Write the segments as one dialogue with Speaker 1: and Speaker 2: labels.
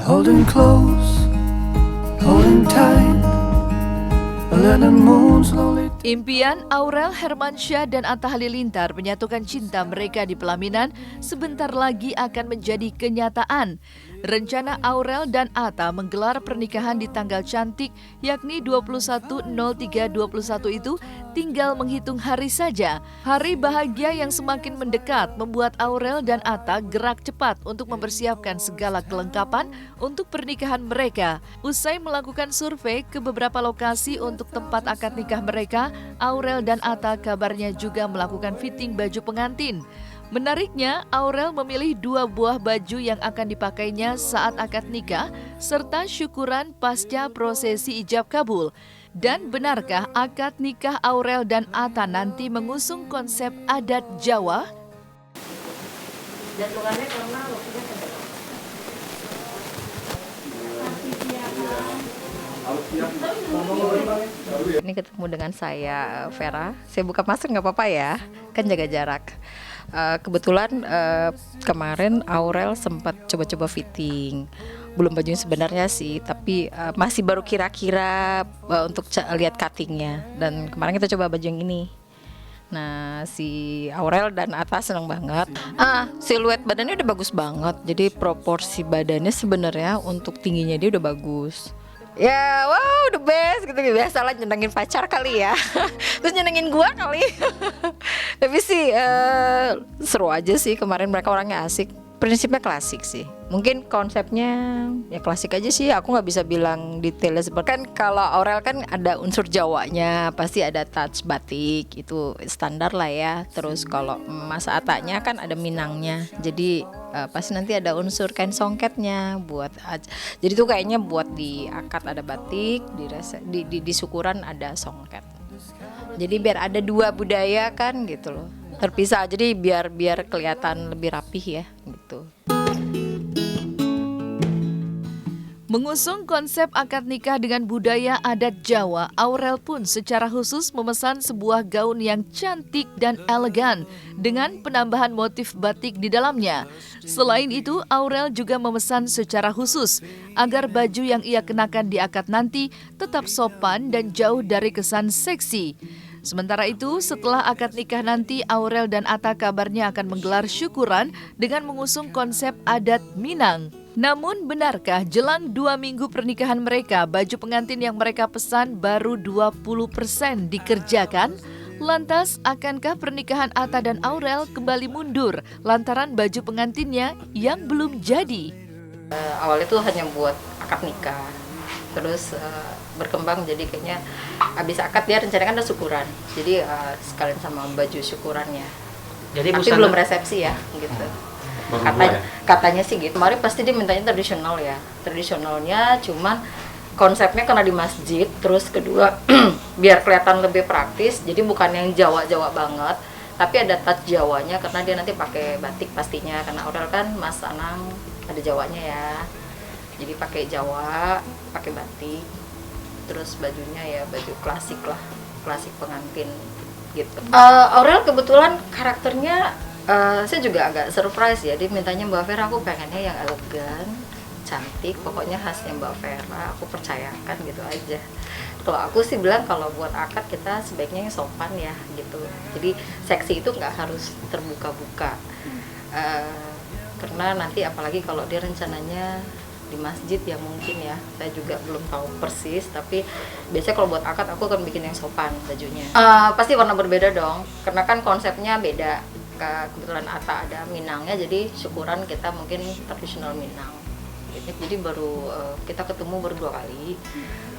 Speaker 1: Holding close, holding tight, let the moon slowly.
Speaker 2: Impian Aurel Hermansyah dan Atta Halilintar menyatukan cinta mereka di pelaminan sebentar lagi akan menjadi kenyataan. Rencana Aurel dan Atta menggelar pernikahan di tanggal cantik yakni 21.03.21 itu tinggal menghitung hari saja. Hari bahagia yang semakin mendekat membuat Aurel dan Atta gerak cepat untuk mempersiapkan segala kelengkapan untuk pernikahan mereka. Usai melakukan survei ke beberapa lokasi untuk tempat akad nikah mereka, Aurel dan Atta kabarnya juga melakukan fitting baju pengantin. Menariknya, Aurel memilih 2 buah baju yang akan dipakainya saat akad nikah serta syukuran pasca prosesi ijab kabul. Dan benarkah akad nikah Aurel dan Atta nanti mengusung konsep adat Jawa?
Speaker 3: Jadwalnya karena waktunya
Speaker 4: Ini ketemu dengan saya, Vera. Saya buka masker nggak apa-apa ya, kan jaga jarak. Kebetulan kemarin Aurel sempat coba-coba fitting. Belum bajunya sebenarnya sih, tapi masih baru kira-kira untuk lihat cuttingnya. Dan kemarin kita coba baju yang ini. Nah, si Aurel dan Atta senang banget. Siluet badannya udah bagus banget. Jadi proporsi badannya sebenarnya untuk tingginya dia udah bagus. Ya, wow, the best gitu. Biasalah nyenengin pacar kali ya. Terus nyenengin gua kali. Tapi sih seru aja sih, kemarin mereka orangnya asik. Prinsipnya klasik sih. Mungkin konsepnya ya klasik aja sih. Aku nggak bisa bilang detailnya seperti kan kalau Aurel kan ada unsur Jawanya, pasti ada touch batik itu standar lah ya. Terus kalau Mas Atanya kan ada Minangnya. Jadi pasti nanti ada unsur kain songketnya buat. Jadi tuh kayaknya buat di akad ada batik, di syukuran ada songket. Jadi biar ada 2 budaya kan gitu loh. Terpisah, jadi biar kelihatan lebih rapih ya gitu.
Speaker 2: Mengusung konsep akad nikah dengan budaya adat Jawa, Aurel pun secara khusus memesan sebuah gaun yang cantik dan elegan dengan penambahan motif batik di dalamnya. Selain itu, Aurel juga memesan secara khusus agar baju yang ia kenakan di akad nanti tetap sopan dan jauh dari kesan seksi. Sementara itu, setelah akad nikah nanti, Aurel dan Atta kabarnya akan menggelar syukuran dengan mengusung konsep adat Minang. Namun benarkah jelang 2 minggu pernikahan mereka, baju pengantin yang mereka pesan baru 20% dikerjakan? Lantas, akankah pernikahan Atta dan Aurel kembali mundur lantaran baju pengantinnya yang belum jadi?
Speaker 4: Awalnya tuh hanya buat akad nikah, terus berkembang jadi kayaknya abis akad dia rencana kan ada syukuran, jadi sekalian sama baju syukurannya.
Speaker 3: Jadi
Speaker 4: tapi belum resepsi ya gitu. Katanya sih gitu. Kemarin pasti dia mintanya tradisional ya, tradisionalnya cuman konsepnya karena di masjid, terus kedua biar kelihatan lebih praktis, jadi bukan yang Jawa-Jawa banget, tapi ada touch Jawanya karena dia nanti pakai batik pastinya, karena Aurel kan Mas Anang ada Jawanya ya, jadi pakai Jawa, pakai batik, terus bajunya ya baju klasik lah, klasik pengantin gitu. Aurel kebetulan karakternya saya juga agak surprise ya, dia mintanya Mbak Vera, aku pengennya yang elegan, cantik, pokoknya khasnya Mbak Vera, aku percayakan gitu aja. Kalau aku sih bilang kalau buat akad kita sebaiknya yang sopan ya gitu, jadi seksi itu nggak harus terbuka-buka, karena nanti apalagi kalau dia rencananya di masjid ya mungkin ya, saya juga belum tahu persis, tapi biasanya kalau buat akad aku akan bikin yang sopan bajunya. Pasti warna berbeda dong, karena kan konsepnya beda. Kebetulan Atta ada Minangnya, jadi syukuran kita mungkin tradisional Minang. Jadi baru kita ketemu baru 2 kali.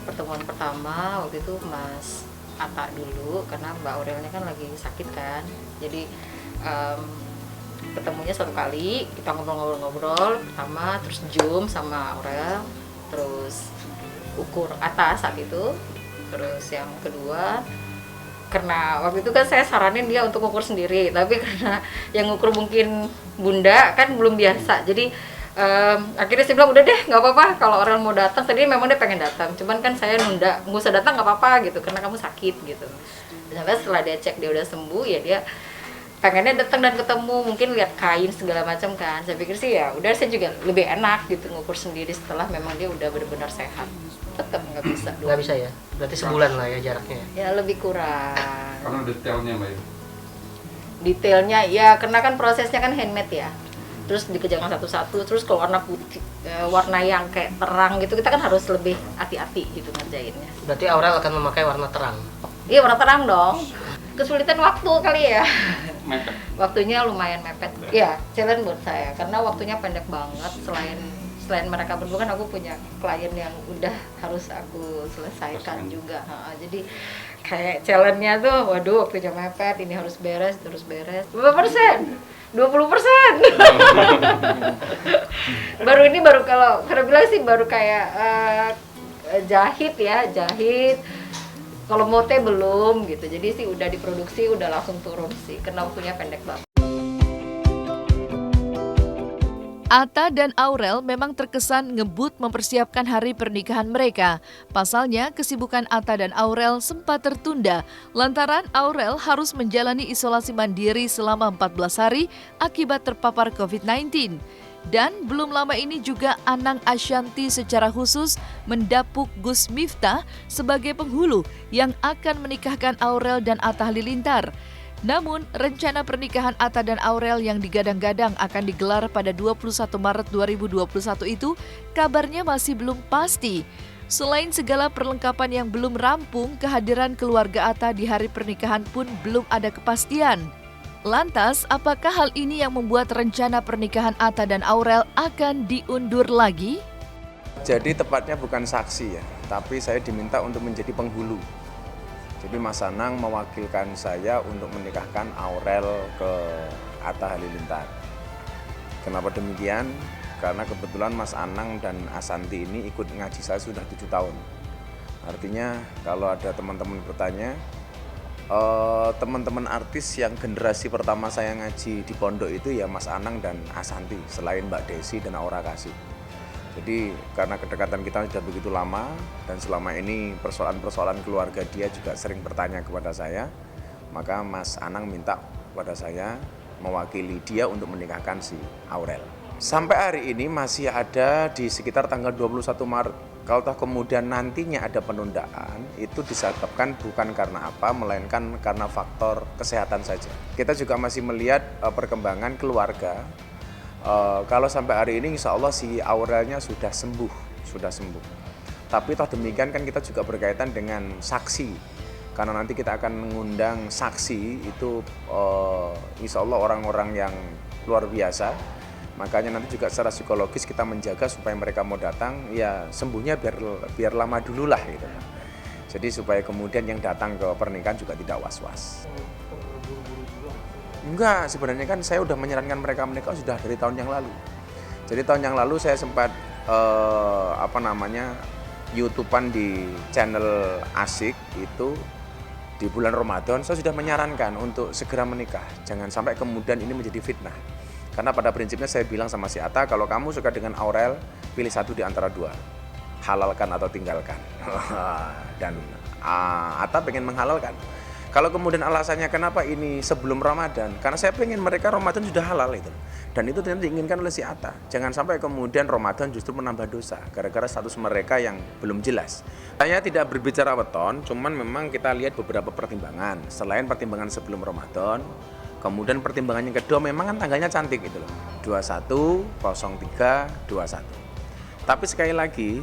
Speaker 4: Pertemuan pertama waktu itu Mas Atta dulu, karena Mbak Aurelnya kan lagi sakit kan, jadi ketemunya 1 kali, kita ngobrol-ngobrol pertama, terus Zoom sama Aurel, terus ukur Atta saat itu, terus yang kedua karena waktu itu kan saya saranin dia untuk ukur sendiri, tapi karena yang ukur mungkin bunda kan belum biasa, jadi akhirnya saya bilang udah deh nggak apa-apa kalau Aurel mau datang, tadi memang dia pengen datang, cuman kan saya nunda, nggak usah datang nggak apa-apa gitu karena kamu sakit gitu. Sampai setelah dia cek dia udah sembuh ya dia pengennya datang dan ketemu, mungkin lihat kain segala macam kan. Saya pikir sih ya udah, saya juga lebih enak gitu ngukur sendiri setelah memang dia udah benar-benar sehat. Tetap nggak bisa.
Speaker 3: Nggak bisa ya? Berarti sebulan lah ya jaraknya.
Speaker 4: Ya lebih kurang.
Speaker 5: Karena detailnya Mbak ya?
Speaker 4: Detailnya ya, karena kan prosesnya kan handmade ya. Terus dikejarkan satu-satu, terus kalau warna putih, warna yang kayak terang gitu, kita kan harus lebih hati-hati gitu ngerjainnya.
Speaker 3: Berarti Aurel akan memakai warna terang.
Speaker 4: Iya, warna terang dong. Kesulitan waktu kali ya.
Speaker 5: Mepet.
Speaker 4: Waktunya lumayan mepet. Iya, challenge buat saya karena waktunya pendek banget. Selain mereka berdua kan aku punya klien yang udah harus aku selesaikan juga. Jadi kayak challenge-nya tuh, waduh waktunya mepet, ini harus beres, terus beres. Berapa persen? 20%. baru kalau bilang sih baru kayak jahit. Kalau mote belum gitu, jadi sih udah diproduksi, udah langsung turun sih, karena waktunya pendek banget.
Speaker 2: Atta dan Aurel memang terkesan ngebut mempersiapkan hari pernikahan mereka. Pasalnya, kesibukan Atta dan Aurel sempat tertunda lantaran Aurel harus menjalani isolasi mandiri selama 14 hari akibat terpapar COVID-19. Dan belum lama ini juga Anang Ashanti secara khusus mendapuk Gus Miftah sebagai penghulu yang akan menikahkan Aurel dan Atta Halilintar. Namun, rencana pernikahan Atta dan Aurel yang digadang-gadang akan digelar pada 21 Maret 2021 itu kabarnya masih belum pasti. Selain segala perlengkapan yang belum rampung, kehadiran keluarga Atta di hari pernikahan pun belum ada kepastian. Lantas, apakah hal ini yang membuat rencana pernikahan Atta dan Aurel akan diundur lagi?
Speaker 6: Jadi tepatnya bukan saksi ya, tapi saya diminta untuk menjadi penghulu. Jadi Mas Anang mewakilkan saya untuk menikahkan Aurel ke Atta Halilintar. Kenapa demikian? Karena kebetulan Mas Anang dan Ashanti ini ikut ngaji saya sudah 7 tahun. Artinya kalau ada teman-teman bertanya, teman-teman artis yang generasi pertama saya ngaji di pondok itu ya Mas Anang dan Ashanti, selain Mbak Desi dan Aura Kasih. Jadi karena kedekatan kita sudah begitu lama dan selama ini persoalan-persoalan keluarga dia juga sering bertanya kepada saya, maka Mas Anang minta kepada saya mewakili dia untuk menikahkan si Aurel. Sampai hari ini masih ada di sekitar tanggal 21 Maret. Kalau toh kemudian nantinya ada penundaan, itu disebabkan bukan karena apa, melainkan karena faktor kesehatan saja. Kita juga masih melihat perkembangan keluarga. Kalau sampai hari ini insya Allah si Aurelnya sudah sembuh. Tapi toh demikian kan kita juga berkaitan dengan saksi. Karena nanti kita akan mengundang saksi itu insya Allah orang-orang yang luar biasa. Makanya nanti juga secara psikologis kita menjaga supaya mereka mau datang, ya sembuhnya biar lama dulu lah gitu. Jadi supaya kemudian yang datang ke pernikahan juga tidak was-was. Enggak, sebenarnya kan saya udah menyarankan mereka menikah sudah dari tahun yang lalu. Jadi tahun yang lalu saya sempat YouTubean di channel Asik itu di bulan Ramadan saya sudah menyarankan untuk segera menikah. Jangan sampai kemudian ini menjadi fitnah. Karena pada prinsipnya saya bilang sama si Atta, kalau kamu suka dengan Aurel, pilih satu di antara dua. Halalkan atau tinggalkan. Dan Atta pengen menghalalkan. Kalau kemudian alasannya kenapa ini sebelum Ramadan, karena saya pengen mereka Ramadan sudah halal itu. Dan itu ternyata diinginkan oleh si Atta. Jangan sampai kemudian Ramadan justru menambah dosa, gara-gara status mereka yang belum jelas. Saya tidak berbicara weton, cuman memang kita lihat beberapa pertimbangan. Selain pertimbangan sebelum Ramadan, kemudian pertimbangan yang kedua memang kan tanggalnya cantik gitu loh. 21/03/21. Tapi sekali lagi,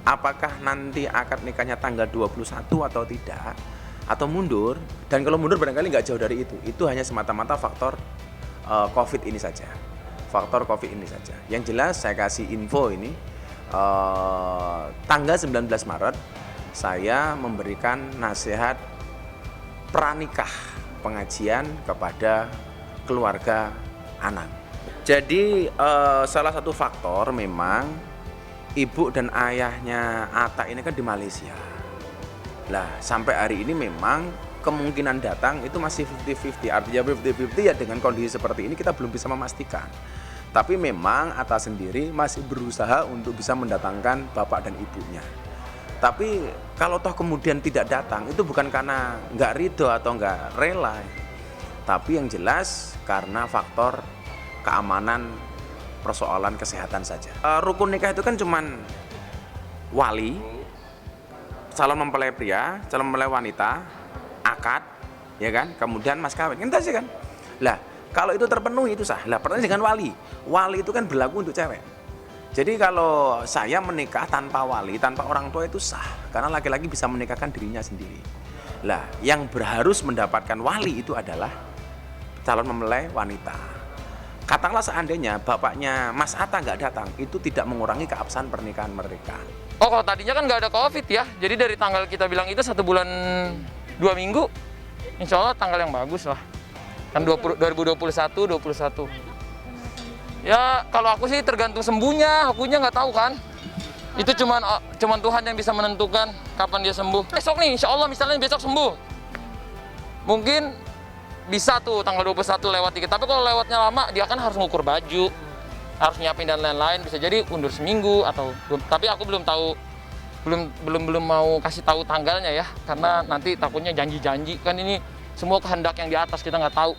Speaker 6: apakah nanti akad nikahnya tanggal 21 atau tidak? Atau mundur? Dan kalau mundur barangkali nggak jauh dari itu. Itu hanya semata-mata faktor COVID ini saja. Faktor COVID ini saja. Yang jelas saya kasih info ini, tanggal 19 Maret saya memberikan nasihat pranikah pengajian kepada keluarga Anang. Jadi salah satu faktor memang ibu dan ayahnya Atta ini kan di Malaysia. Lah sampai hari ini memang kemungkinan datang itu masih 50-50. Artinya 50-50 ya dengan kondisi seperti ini kita belum bisa memastikan. Tapi memang Atta sendiri masih berusaha untuk bisa mendatangkan bapak dan ibunya. Tapi kalau toh kemudian tidak datang, itu bukan karena nggak ridho atau nggak rela. Tapi yang jelas karena faktor keamanan, persoalan kesehatan saja. Rukun nikah itu kan cuman wali, calon mempelai pria, calon mempelai wanita, akad, ya kan? Kemudian mas kawin, kan sih kan? Lah, kalau itu terpenuhi itu sah. Lah, pertanyaan dengan wali. Wali itu kan berlaku untuk cewek. Jadi kalau saya menikah tanpa wali, tanpa orang tua itu sah. Karena laki-laki bisa menikahkan dirinya sendiri. Lah, yang harus mendapatkan wali itu adalah calon mempelai wanita. Katakanlah seandainya bapaknya Mas Atta nggak datang, itu tidak mengurangi keabsahan pernikahan mereka.
Speaker 7: Oh, kalau tadinya kan nggak ada COVID ya. Jadi dari tanggal kita bilang itu 1 bulan 2 minggu, insya Allah tanggal yang bagus lah. Kan 2021. Ya kalau aku sih tergantung sembuhnya, akunya nggak tahu kan. Itu cuman Tuhan yang bisa menentukan kapan dia sembuh. Besok nih, insya Allah misalnya besok sembuh, mungkin bisa tuh tanggal 21 lewat dikit. Tapi kalau lewatnya lama, dia kan harus ngukur baju, harus nyiapin dan lain-lain. Bisa jadi undur seminggu atau tapi aku belum tahu, belum mau kasih tahu tanggalnya ya, karena nanti takutnya janji-janji kan ini semua kehendak yang di atas kita nggak tahu.